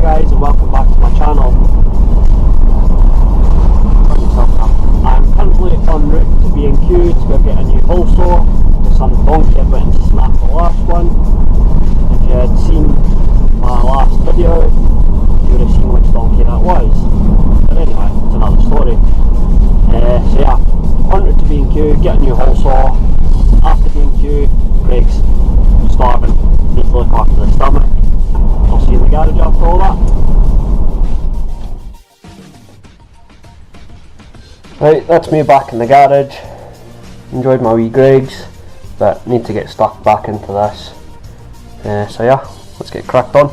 guys, and welcome back to my channel. I'm currently en route to B&Q to go get a new hole saw. The son of donkey I went to snap the last one. If you had seen my last video, you would have seen which donkey that was. But anyway, it's another story. So yeah, en route to B&Q, get a new hole saw. After B&Q, Greg's starving, need to look after the stomach. I'll see you in the garage after all that. Right, that's me back in the garage. Enjoyed my wee Greg's, but need to get stuck back into this. So yeah, let's get cracked on.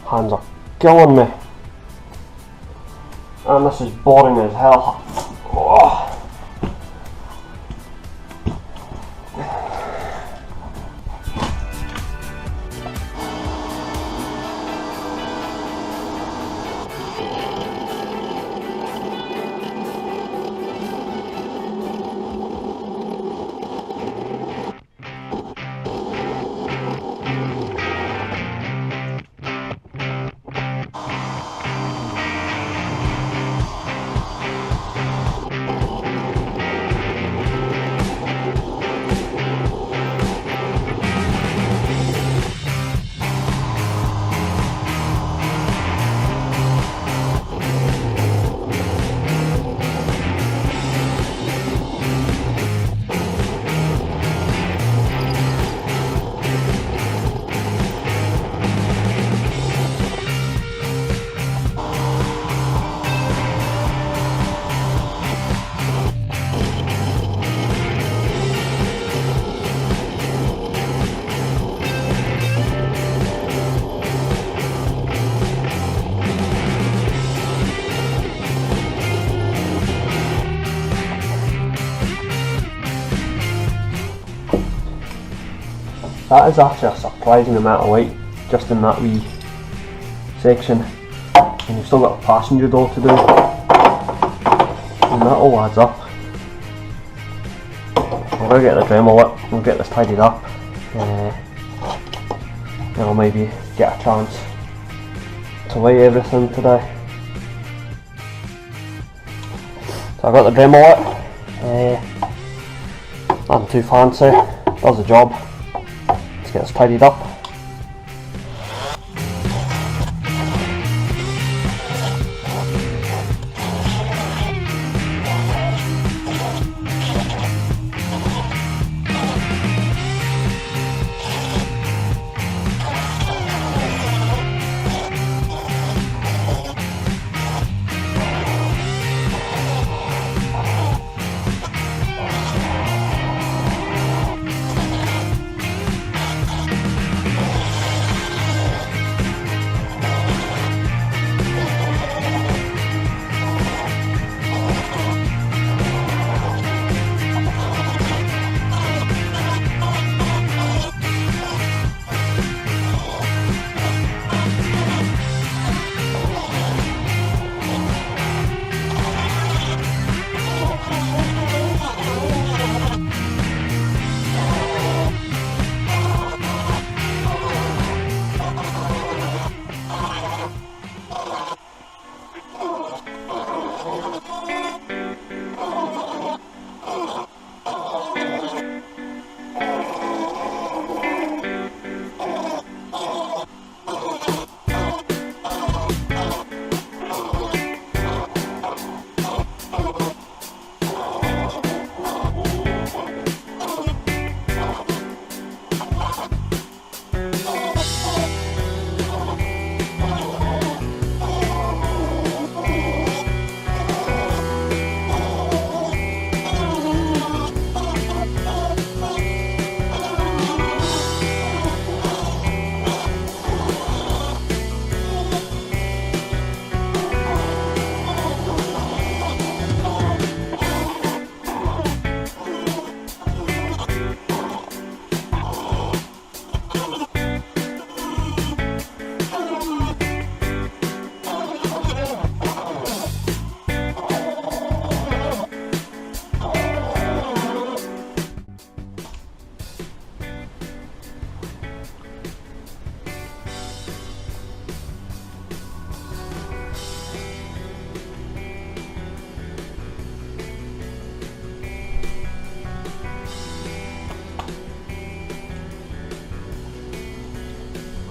Hands are killing me, and this is boring as hell. Oh. That is actually a surprising amount of weight just in that wee section, and you've still got a passenger door to do, and that all adds up. I'll go get the Dremel whip, we'll get this tidied up, and I'll maybe get a chance to weigh everything today. So I've got the Dremel whip, nothing too fancy, does the job. Let's get this tidied up.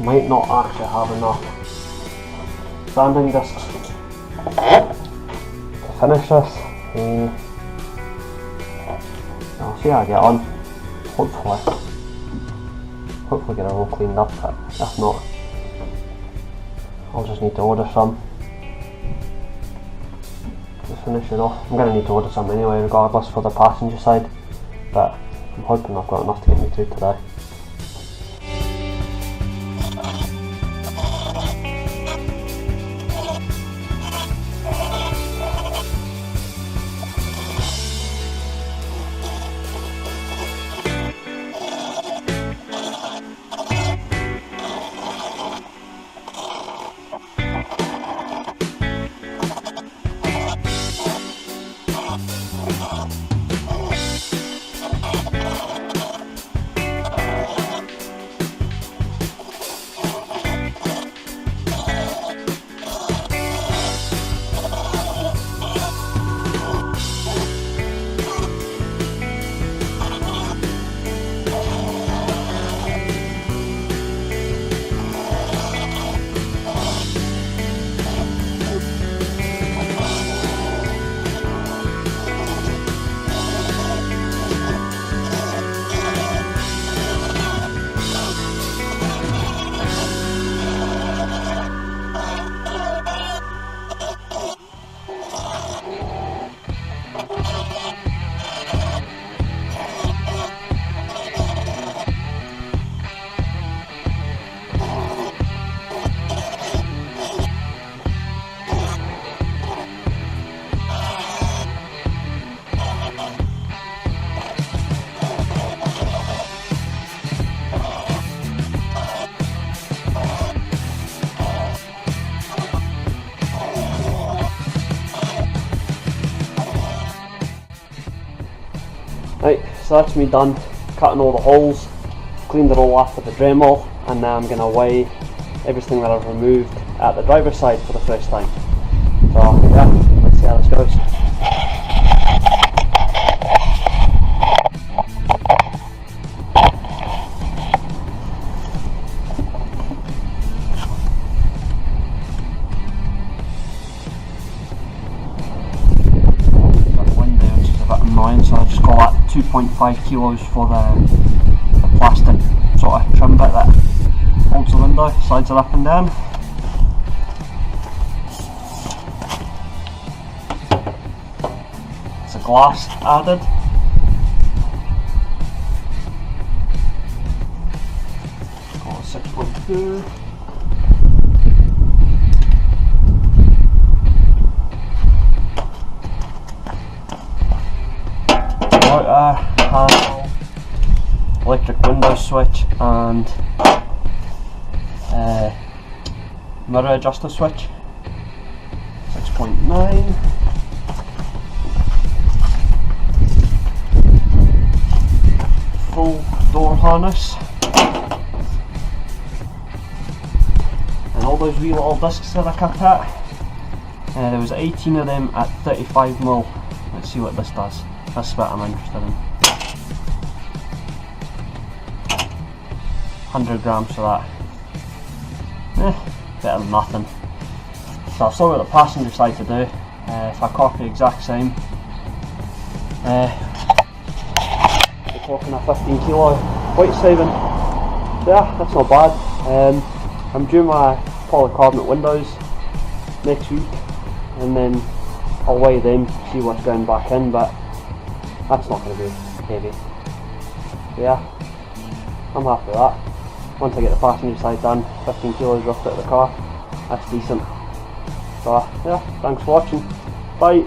Might not actually have enough sanding discs to finish this. I'll see how I get on. Hopefully get it all cleaned up, but if not, I'll just need to order some to finish it off. I'm going to need to order some anyway regardless for the passenger side, but I'm hoping I've got enough to get me through today. so that's me done cutting all the holes, cleaned it all off with the Dremel, and now I'm going to weigh everything that I've removed at the driver's side for the first time. So yeah, let's see how this goes. Got the wind there, which is a bit annoying, so I just call that 2.5 kilos for the plastic sort of trim bit that holds the window, slides it up and down. It's a glass added. Call it 6.2. Handle, electric window switch, and mirror adjuster switch. 6.9. Full door harness, and all those wee little discs that I cut out. There was 18 of them at 35mm. Let's see what this does. That's what I'm interested in. 100 grams for that. Better than nothing. So I've still got the passenger side to do. If I copy the exact same, we're talking a 15 kilo weight saving. Yeah, that's not bad. I'm due my polycarbonate windows next week, and then I'll weigh them, see what's going back in, but that's not going to be heavy. Yeah, I'm happy with that. Once I get the passenger side done, 15 kilos roughed out of the car, that's decent. So yeah, thanks for watching, bye.